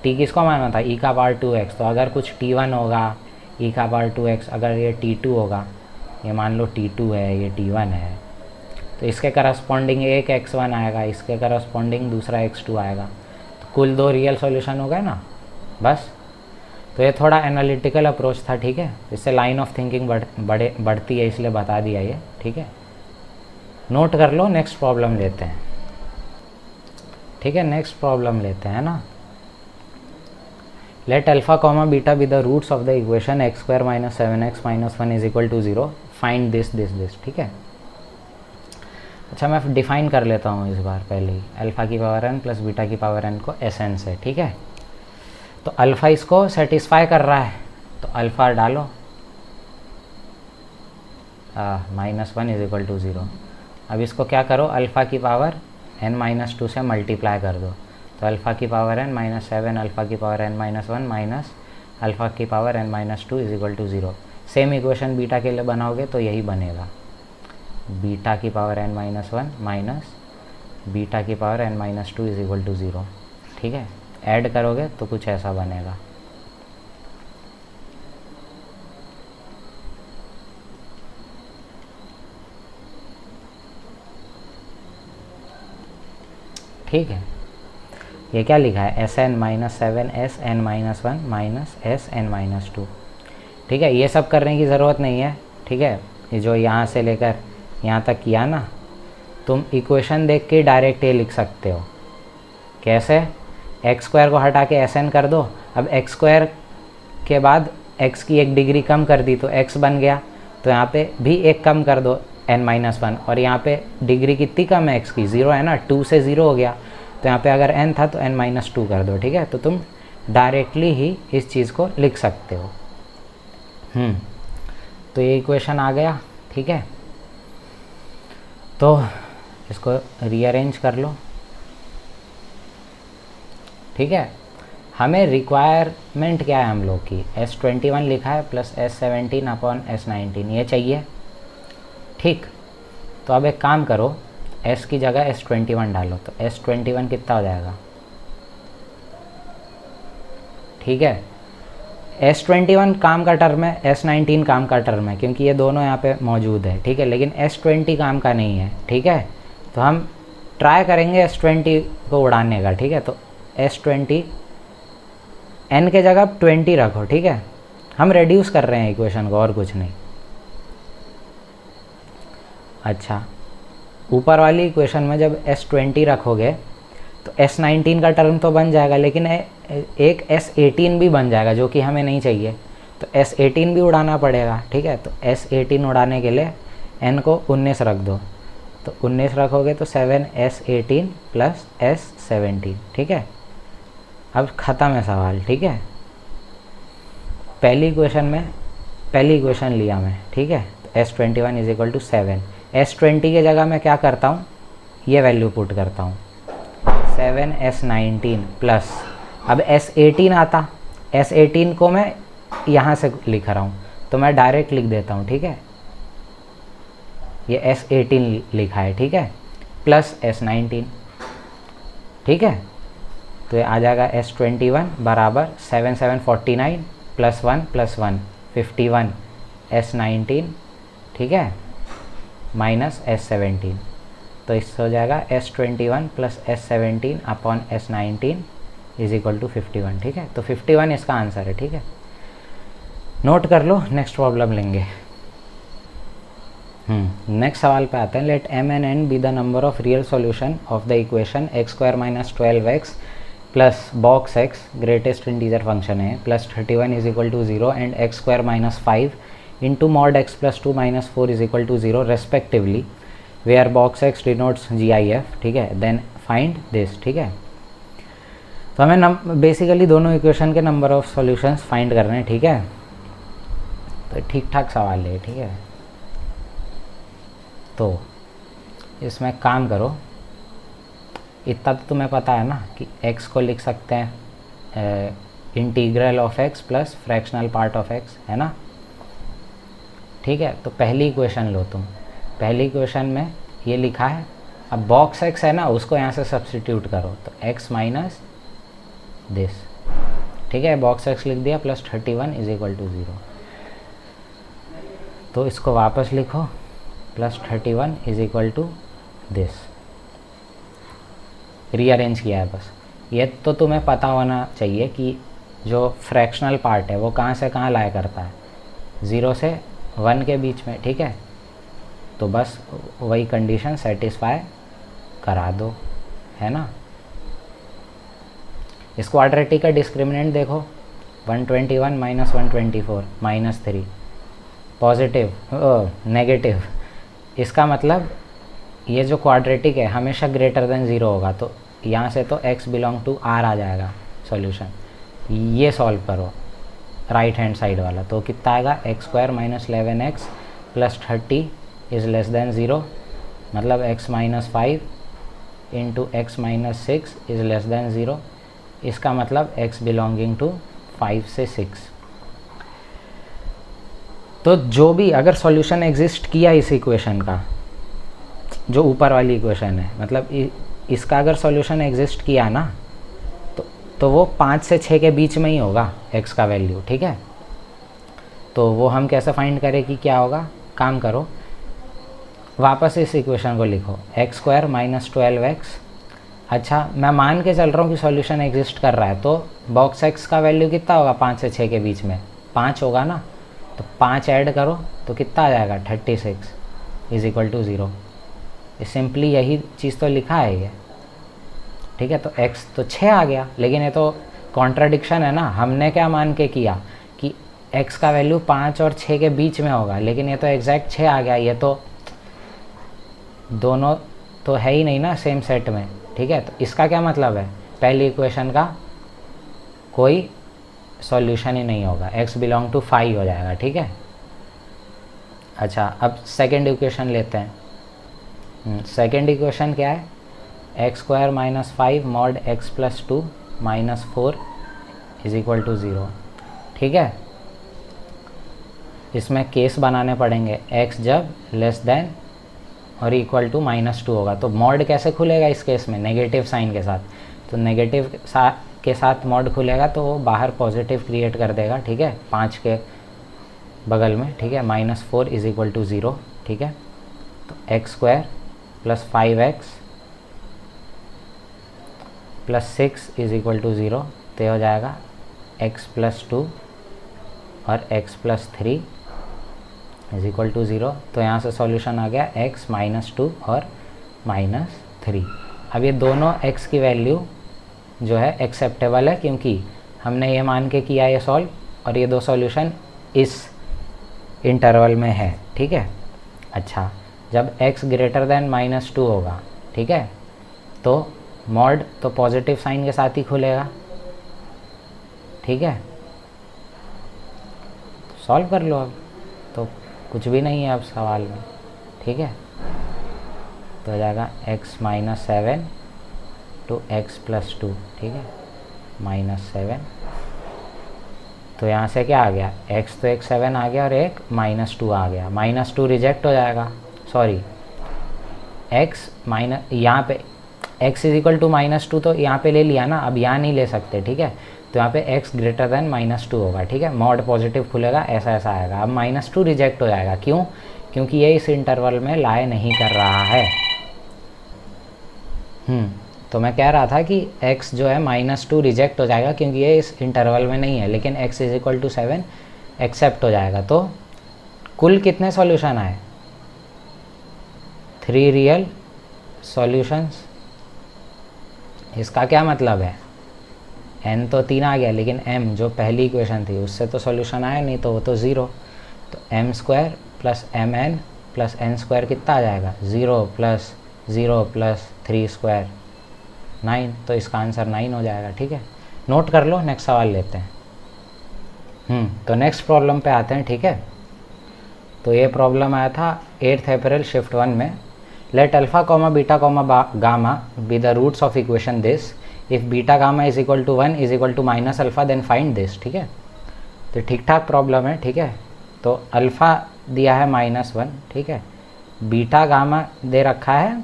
टी किसको माना था, ई का पावर 2x, तो अगर कुछ t1 होगा ई का पावर 2x, अगर ये t2 होगा, ये मान लो t2 है, ये t1 है, तो इसके करस्पॉन्डिंग एक x1 आएगा, इसके करस्पॉन्डिंग दूसरा x2 आएगा, तो कुल 2 रियल सॉल्यूशन हो गए ना, बस। तो ये थोड़ा एनालिटिकल अप्रोच था, ठीक है, इससे लाइन ऑफ थिंकिंग बढ़ती है, इसलिए बता दिया ये, ठीक है। नोट कर लो, नेक्स्ट प्रॉब्लम लेते हैं, ठीक है, नेक्स्ट प्रॉब्लम लेते हैं ना। Let alpha comma beta be the roots of the equation x square minus 7x minus 1 is equal to 0, find this this this, ठीक है। अच्छा मैं डिफाइन कर लेता हूँ इस बार पहले ही, अल्फ़ा की पावर n प्लस बीटा की पावर n को Sn से, ठीक है। तो अल्फ़ा इसको सेटिस्फाई कर रहा है, तो अल्फ़ा डालो, -1 इज इक्वल टू 0। अब इसको क्या करो, अल्फ़ा की पावर n-2 से मल्टीप्लाई कर दो, तो अल्फ़ा की पावर n-7 अल्फ़ा की पावर n-1 माइनस अल्फ़ा की power n-2 is equal to 0। Same equation beta के लिए बनाओगे तो यही बनेगा, बीटा की पावर n-1 माइनस बीटा की power n-2 is equal to 0, ठीक है। ऐड करोगे तो कुछ ऐसा बनेगा, ठीक है। ये क्या लिखा है, Sn-7 Sn-1 माइनस Sn-2, ठीक है। ये सब करने की ज़रूरत नहीं है, ठीक है। ये जो यहाँ से लेकर यहाँ तक किया ना, तुम इक्वेशन देख के डायरेक्ट ये लिख सकते हो। कैसे, एक्स स्क्वायर को हटा के Sn कर दो, अब एक्स स्क्वायर के बाद x की 1 डिग्री कम कर दी तो x बन गया, तो यहाँ पे भी 1 कम कर दो n-1, और यहाँ पे डिग्री कितनी कम है x की, 0 है ना, 2 से 0 हो गया, तो यहाँ पे अगर n था तो n-2 कर दो, ठीक है। तो तुम डायरेक्टली ही इस चीज़ को लिख सकते हो। तो ये इक्वेशन आ गया, ठीक है। तो इसको रीअरेंज कर लो, ठीक है। हमें रिक्वायरमेंट क्या है हम लोग की, S21 लिखा है प्लस S17 अपॉन S19, ये चाहिए, ठीक। तो अब एक काम करो, S की जगह S21 डालो, तो S21 कितना हो जाएगा, ठीक है। S21 काम का टर्म है, S19 काम का टर्म है, क्योंकि ये दोनों यहाँ पे मौजूद है, ठीक है। लेकिन S20 काम का नहीं है, ठीक है। तो हम ट्राई करेंगे S20 को उड़ाने का, ठीक है। तो S20 n के जगह 20 रखो, ठीक है। हम रेड्यूस कर रहे हैं इक्वेशन को और कुछ नहीं। अच्छा, ऊपर वाली इक्वेशन में जब S20 रखोगे तो S19 का टर्म तो बन जाएगा, लेकिन एक S18 भी बन जाएगा जो कि हमें नहीं चाहिए, तो S18 भी उड़ाना पड़ेगा, ठीक है। तो S18 उड़ाने के लिए n को 19 रख दो, तो 19 रखोगे तो 7S18 प्लस S17, ठीक है। अब ख़त्म है सवाल, ठीक है। पहली इक्वेशन लिया मैं, ठीक है। तो S21 is equal to 7, S20 की जगह मैं क्या करता हूँ, ये वैल्यू पुट करता हूँ 7S19 प्लस, अब S18 आता, S18 को मैं यहाँ से लिख रहा हूँ तो मैं डायरेक्ट लिख देता हूँ, ठीक है, ये S18 लिखा है, ठीक है, प्लस S19, ठीक है। तो ये आ जाएगा S21 बराबर 7749 प्लस 1 प्लस 1 51 S19, ठीक है, माइनस S17, तो इससे हो जाएगा S21 plus S17 upon S19 is equal to 51, ठीक है। तो 51 इसका आंसर है, ठीक है, नोट कर लो, नेक्स्ट प्रॉब्लम लेंगे। नेक्स्ट सवाल पे आते हैं। Let m and n be the number of real solution of the equation x square minus 12x plus box x greatest integer function है plus 31 is equal to 0 and x square minus 5 into mod x plus 2 minus 4 is equal to 0 respectively, where box x denotes GIF, ठीक है, then find this, ठीक है। तो हमें basically दोनों equation के number of solutions find करने हैं, ठीक है। तो ठीक ठाक सवाल है, ठीक है। तो इसमें काम करो, इतना तो तुम्हें पता है ना कि x को लिख सकते हैं integral of x plus fractional part of x, है ना, ठीक है। तो पहली इक्वेशन लो तुम, पहली इक्वेशन में ये लिखा है, अब बॉक्स x है ना, उसको यहाँ से सब्सटीट्यूट करो, तो x माइनस दिस, ठीक है, बॉक्स x लिख दिया प्लस 31 इज इक्वल टू 0, तो इसको वापस लिखो plus 31 is equal to this, rearrange किया है बस। ये तो तुम्हें पता होना चाहिए कि जो फ्रैक्शनल पार्ट है वो कहाँ से कहाँ लाया करता है, 0 से 1 के बीच में, ठीक है। तो बस वही कंडीशन सेटिस्फाई करा दो, है ना। इस क्वाड्रेटिक का डिस्क्रिमिनेंट देखो, 121 माइनस 124 माइनस 3 पॉजिटिव नेगेटिव, इसका मतलब ये जो क्वाड्रेटिक है हमेशा ग्रेटर देन 0 होगा, तो यहाँ से तो x बिलोंग टू r आ जाएगा सॉल्यूशन। ये सॉल्व करो राइट हैंड साइड वाला, तो कितना आएगा, x square minus 11x plus 30 is less than 0, मतलब x minus 5 into x minus 6 is less than 0, इसका मतलब x बिलोंगिंग टू 5 से 6। तो जो भी अगर सॉल्यूशन एग्जिस्ट किया इस इक्वेशन का, जो ऊपर वाली इक्वेशन है, मतलब इसका अगर सॉल्यूशन एग्जिस्ट किया ना, तो वो 5 से 6 के बीच में ही होगा x का वैल्यू, ठीक है। तो वो हम कैसे फाइंड करें कि क्या होगा, काम करो, वापस इस इक्वेशन को लिखो, एक्स स्क्वायर माइनस 12x, अच्छा मैं मान के चल रहा हूँ कि सॉल्यूशन एग्जिस्ट कर रहा है, तो बॉक्स x का वैल्यू कितना होगा 5 से 6 के बीच में, 5 होगा ना, तो 5 ऐड करो तो कितना आ जाएगा 36 इज इक्वल टू 0। सिंपली यही चीज़ तो लिखा है ये, ठीक है। तो x तो 6 आ गया, लेकिन ये तो कॉन्ट्राडिक्शन है ना, हमने क्या मान के किया कि x का वैल्यू 5 और 6 के बीच में होगा, लेकिन ये तो एग्जैक्ट 6 आ गया, ये तो दोनों तो है ही नहीं ना सेम सेट में, ठीक है। तो इसका क्या मतलब है, पहली इक्वेशन का कोई सॉल्यूशन ही नहीं होगा, x बिलोंग टू 5 हो जाएगा, ठीक है। अच्छा अब सेकेंड इक्वेशन लेते हैं। सेकेंड इक्वेशन क्या है, x square minus 5 mod x plus 2 minus 4 is equal to 0, ठीक है। इसमें केस बनाने पड़ेंगे, x जब लेस देन और इक्वल टू -2 होगा, तो मॉड कैसे खुलेगा इस केस में, नेगेटिव साइन के साथ, तो नेगेटिव के साथ मॉड खुलेगा तो वो बाहर पॉजिटिव क्रिएट कर देगा, ठीक है, 5 के बगल में, ठीक है, -4 इज इक्वल टू 0, ठीक है। तो x square plus 5x plus 6 is equal to 0, तो ये हो जाएगा x प्लस 2 और x plus 3 is equal to 0। तो यहाँ से सॉल्यूशन आ गया x माइनस 2 और -3। अब ये दोनों x की वैल्यू जो है एक्सेप्टेबल है, क्योंकि हमने ये मान के किया ये सॉल्व, और ये दो सॉल्यूशन इस इंटरवल में है, ठीक है। अच्छा जब x ग्रेटर देन -2 होगा, ठीक है, तो मॉड तो पॉजिटिव साइन के साथ ही खुलेगा, ठीक है। सॉल्व कर लो अब, तो कुछ भी नहीं है अब सवाल में, ठीक है। तो हो जाएगा x minus 7 two x plus 2, ठीक है, -7। तो यहाँ से क्या आ गया, x तो एक 7 आ गया और एक -2 आ गया। -2 रिजेक्ट हो जाएगा, सॉरी x माइनस, यहाँ पे x इज इक्वल टू -2 तो यहाँ पे ले लिया ना, अब यहाँ नहीं ले सकते, ठीक है। तो यहाँ पे x ग्रेटर देन -2 होगा, ठीक है, मॉड पॉजिटिव खुलेगा, ऐसा ऐसा आएगा। अब -2 रिजेक्ट हो जाएगा, क्यों? क्योंकि ये इस इंटरवल में लाई नहीं कर रहा है। तो मैं कह रहा था कि x जो है -2 रिजेक्ट हो जाएगा क्योंकि ये इस इंटरवल में नहीं है, लेकिन x is equal to 7 except हो जाएगा। तो कुल कितने सॉल्यूशन आए? 3 रियल सॉल्यूशंस। इसका क्या मतलब है, n तो 3 आ गया, लेकिन m जो पहली इक्वेशन थी उससे तो सॉल्यूशन आया नहीं, तो वो तो 0। तो m² plus mn plus n² कितना आ जाएगा, 0 प्लस 0 प्लस 3², 9। तो इसका आंसर 9 हो जाएगा, ठीक है। नोट कर लो, नेक्स्ट सवाल लेते हैं। तो नेक्स्ट प्रॉब्लम पे आते हैं, ठीक है। तो ये प्रॉब्लम आया था 8 अप्रैल शिफ्ट 1 में। Let alpha comma beta comma gamma be the roots of equation this, if beta gamma is equal to 1 is equal to minus alpha then find this, ठीक है। तो ठीक ठाक प्रॉब्लम है, ठीक है। तो अल्फा दिया है -1, ठीक है, बीटा गामा दे रखा है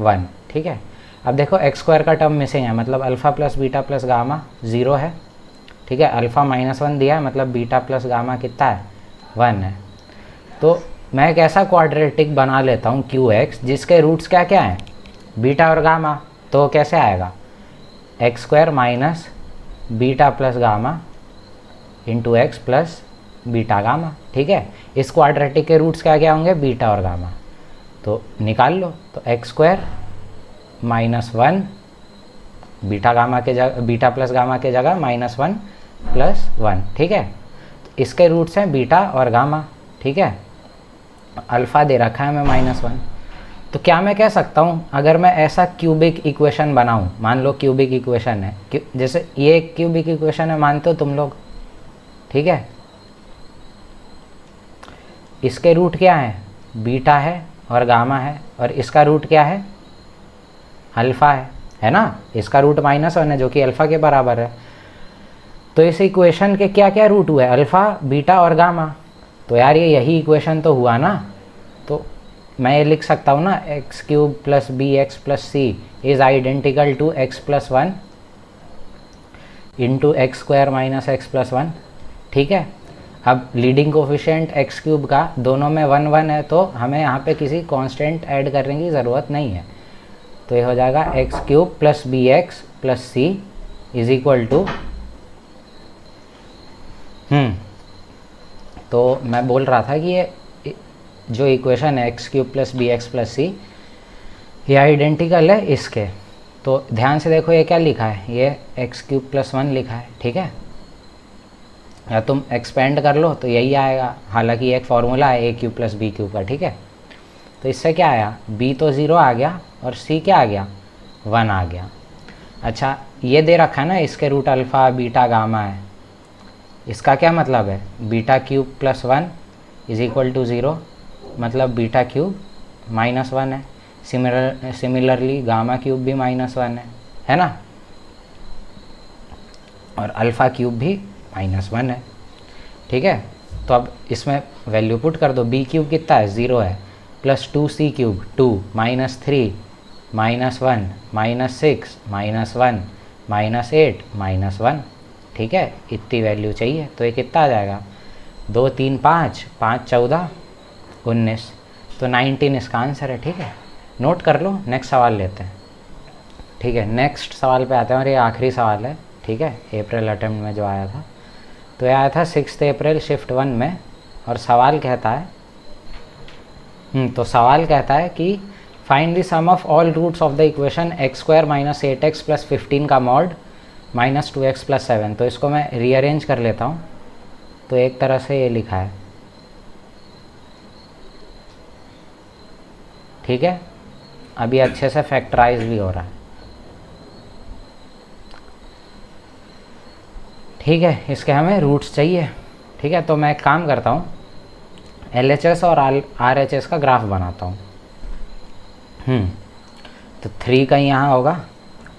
1, ठीक है। अब देखो x² का टर्म मिसिंग है, मतलब alpha plus beta plus gamma 0 है, ठीक है। अल्फ़ा -1 दिया है, मतलब बीटा प्लस गामा कितना है, 1 है। तो मैं एक ऐसा क्वाड्रेटिक बना लेता हूँ QX जिसके रूट्स क्या क्या हैं, बीटा और गामा। तो कैसे आएगा, x² minus beta plus gamma into x plus beta gamma, ठीक है। इस क्वाड्रेटिक के रूट्स क्या क्या होंगे, बीटा और गामा। तो निकाल लो, तो x² -1 बीटा गामा के जगह, बीटा प्लस गामा के जगह -1 प्लस 1, ठीक है। तो इसके रूट्स हैं बीटा और गामा, ठीक है। अल्फ़ा दे रखा है हमें -1। तो क्या मैं कह सकता हूँ, अगर मैं ऐसा क्यूबिक इक्वेशन बनाऊँ, मान लो क्यूबिक इक्वेशन है, जैसे ये एक क्यूबिक इक्वेशन है मानते हो तुम लोग, ठीक है। इसके रूट क्या है, बीटा है और गामा है, और इसका रूट क्या है, अल्फ़ा है ना। इसका रूट -1 है जो कि अल्फ़ा के बराबर है। तो इस इक्वेशन के क्या क्या रूट हुए, अल्फ़ा बीटा और गामा। तो यार ये यही इक्वेशन तो हुआ ना। तो मैं ये लिख सकता हूँ ना, x³ plus bx plus c is identical to x plus 1 into x² minus x plus 1, ठीक है। अब लीडिंग कोफिशिएंट x³ का दोनों में 1 1 है, तो हमें यहाँ पे किसी कांस्टेंट ऐड करने की ज़रूरत नहीं है। तो ये हो जाएगा x³ plus bx plus c is equal to, तो मैं बोल रहा था कि ये जो इक्वेशन है x³ plus bx plus c, ये आइडेंटिकल है इसके। तो ध्यान से देखो ये क्या लिखा है, ये x³ प्लस 1 लिखा है, ठीक है। या तुम एक्सपेंड कर लो तो यही आएगा, हालांकि एक फार्मूला है a³ प्लस b³ का, ठीक है। तो इससे क्या आया, b तो 0 आ गया और c क्या आ गया, 1 आ गया। अच्छा ये दे रखा है ना, इसके रूट अल्फ़ा बीटा गामा है। इसका क्या मतलब है, β³ प्लस 1 इज इक्वल टू 0, मतलब β³ -1 है। सिमिलरली γ³ भी -1 है ना, और α³ भी -1 है, ठीक है। तो अब इसमें वैल्यू पुट कर दो, b³ कितना है, 0 है, प्लस 2c³ 2 -3 -1 -6 -1 -8 -1, ठीक है। इतनी वैल्यू चाहिए। तो ये कितना आ जाएगा, 2 3 5 5 14 19, तो 19 इसका आंसर है, ठीक है। नोट कर लो, नेक्स्ट सवाल लेते हैं, ठीक है। नेक्स्ट सवाल पे आते हैं और ये आखिरी सवाल है, ठीक है, अप्रैल अटेम्प्ट में जो आया था। तो ये आया था 6 अप्रैल शिफ्ट 1 में, और सवाल कहता है तो सवाल कहता है कि find the sum of all roots of the equation x² minus 8x plus 15 का मॉड माइनस 2x प्लस 7। तो इसको मैं रीअरेंज कर लेता हूँ। तो एक तरह से ये लिखा है, ठीक है। अभी अच्छे से फैक्टराइज भी हो रहा है, ठीक है। इसके हमें रूट्स चाहिए, ठीक है। तो मैं एक काम करता हूँ, LHS और RHS का ग्राफ बनाता हूँ। तो 3 कहीं यहाँ होगा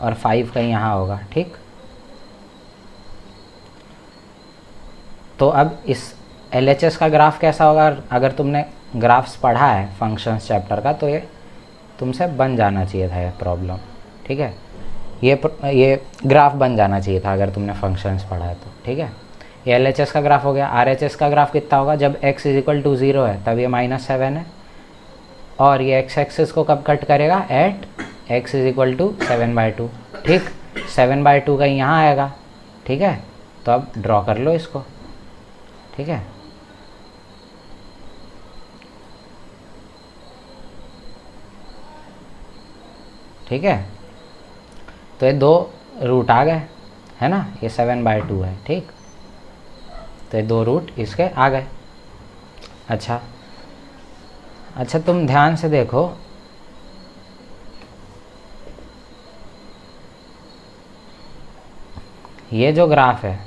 और 5 कहीं यहाँ होगा, ठीक। तो अब इस LHS का ग्राफ कैसा होगा? अगर तुमने ग्राफ्स पढ़ा है फंक्शंस चैप्टर का तो ये तुमसे बन जाना चाहिए था ये प्रॉब्लम, ठीक है। ये ग्राफ बन जाना चाहिए था अगर तुमने फंक्शंस पढ़ा है तो, ठीक है। ये LHS का ग्राफ हो गया। RHS का ग्राफ कितना होगा? जब x = 0 है तब ये -7 है, और ये x एक्सिस को कब कट करेगा? एट x = 7/2, ठीक। 7/2 का यहाँ आएगा, ठीक है। तो अब ड्रॉ कर लो इसको, ठीक है। ठीक है, तो ये 2 रूट आ गए, है ना। ये 7/2 है, ठीक। तो ये 2 रूट इसके आ गए। अच्छा तुम ध्यान से देखो, ये जो ग्राफ है,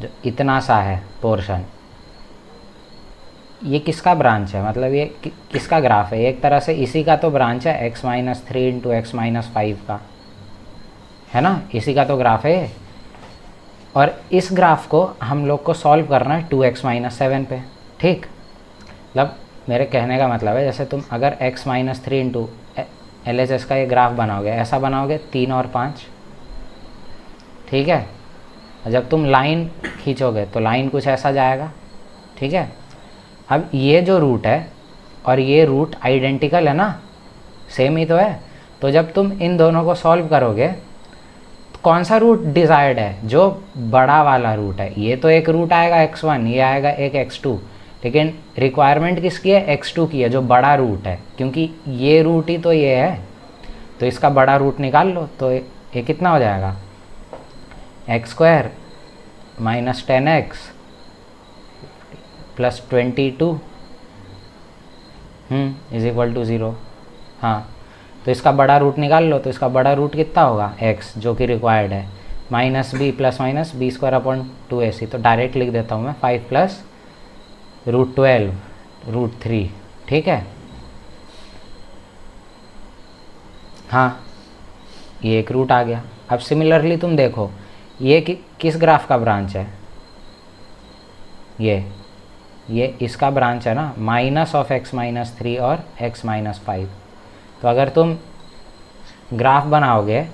जो इतना सा है पोर्शन, ये किसका ब्रांच है? मतलब ये किसका ग्राफ है? एक तरह से इसी का तो ब्रांच है, x - 3 × x - 5 का, है ना। इसी का तो ग्राफ है ये। और इस ग्राफ को हम लोग को सॉल्व करना है 2x - 7 पे, ठीक। मतलब मेरे कहने का मतलब है, जैसे तुम अगर x - 3 × LHS का ये ग्राफ बनाओगे, ऐसा बनाओगे 3 और 5, ठीक है। जब तुम लाइन खींचोगे तो लाइन कुछ ऐसा जाएगा, ठीक है। अब ये जो रूट है और ये रूट आइडेंटिकल है ना, सेम ही तो है। तो जब तुम इन दोनों को सॉल्व करोगे तो कौन सा रूट डिजायर्ड है? जो बड़ा वाला रूट है। ये तो एक रूट आएगा x1, ये आएगा एक x2, लेकिन रिक्वायरमेंट किसकी है? x2 की है, जो बड़ा रूट है, क्योंकि ये रूट ही तो ये है। तो इसका बड़ा रूट निकाल लो, तो ये कितना हो जाएगा? x² - 10x + 22 = 0। हाँ, तो इसका बड़ा रूट निकाल लो। तो इसका बड़ा रूट कितना होगा? x, जो कि रिक्वायर्ड है, -b + -b² तो डायरेक्ट लिख देता हूँ मैं, 5 + √12 √3, ठीक है। हाँ, ये एक रूट आ गया। अब सिमिलरली तुम देखो, ये किस ग्राफ का ब्रांच है? ये इसका ब्रांच है ना, -(x - 3) और x - 5। तो अगर तुम ग्राफ बनाओगे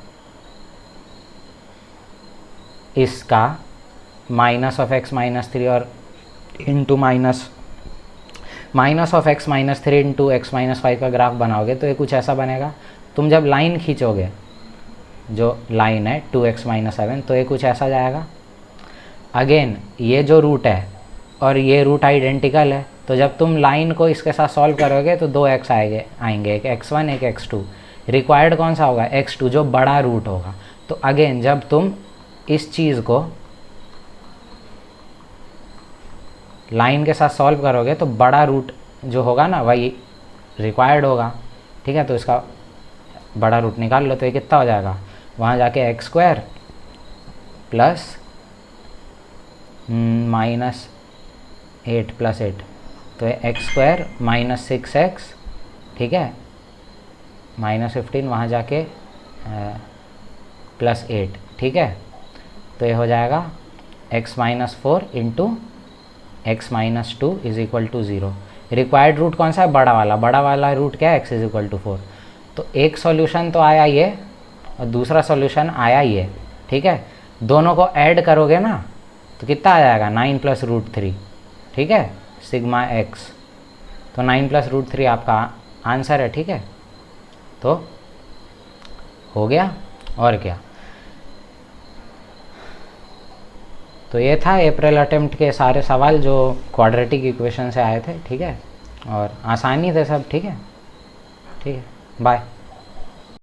इसका -(x - 3) और इंटू -(x - 3) इंटू x - 5 का ग्राफ बनाओगे तो ये कुछ ऐसा बनेगा। तुम जब लाइन खींचोगे, जो लाइन है 2x - 7, तो ये कुछ ऐसा जाएगा। अगेन ये जो रूट है और ये रूट आइडेंटिकल है, तो जब तुम लाइन को इसके साथ सॉल्व करोगे तो 2x आएंगे, एक x1 एक x2। रिक्वायर्ड कौन सा होगा? x2, जो बड़ा रूट होगा। तो अगेन जब तुम इस चीज़ को लाइन के साथ सॉल्व करोगे तो बड़ा रूट जो होगा ना, वही रिक्वायर्ड होगा, ठीक है। तो इसका बड़ा रूट निकाल लो, तो ये कितना हो जाएगा? वहाँ जाके x² + -8 + 8, तो ये x² - 6x, ठीक है, -15 वहाँ जाके +8, ठीक है। तो ये हो जाएगा x - 4 into x - 2 = 0। Required root कौन सा है? बड़ा वाला रूट क्या है? x = 4। तो एक सॉल्यूशन तो आया ये और दूसरा सॉल्यूशन आया ये, ठीक है। दोनों को ऐड करोगे ना तो कितना आ जाएगा? 9 + √3, ठीक है, सिग्मा x। तो 9 + √3 आपका आंसर है, ठीक है। तो हो गया, और क्या। तो ये था अप्रैल अटेम्प्ट के सारे सवाल जो क्वाड्रेटिक इक्वेशन से आए थे, ठीक है, और आसानी थे सब, ठीक है। ठीक है, बाय।